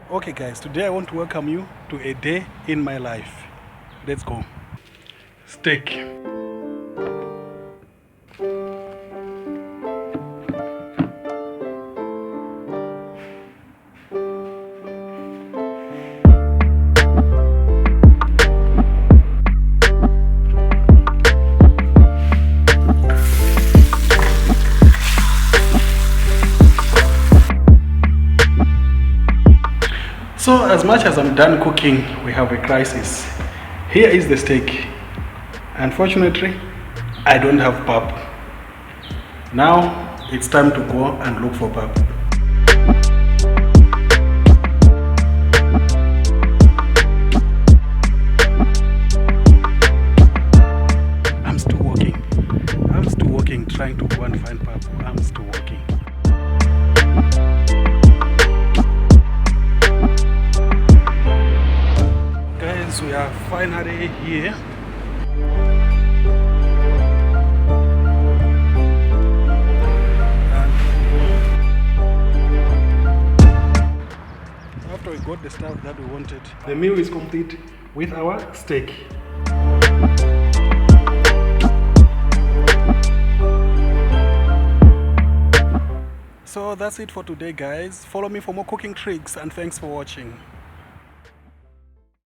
Okay guys, today I want to welcome you to a day in my life. Let's go. Steak. So as much as I'm done cooking, we have a crisis. Here is the steak. Unfortunately, I don't have pap. Now it's time to go and look for pap. I'm still working. I'm still working, trying to go and find pap. I'm still working. Guys, we are finally here. After we got the stuff that we wanted, the meal is complete with our steak. So that's it for today guys. Follow me for more cooking tricks and thanks for watching.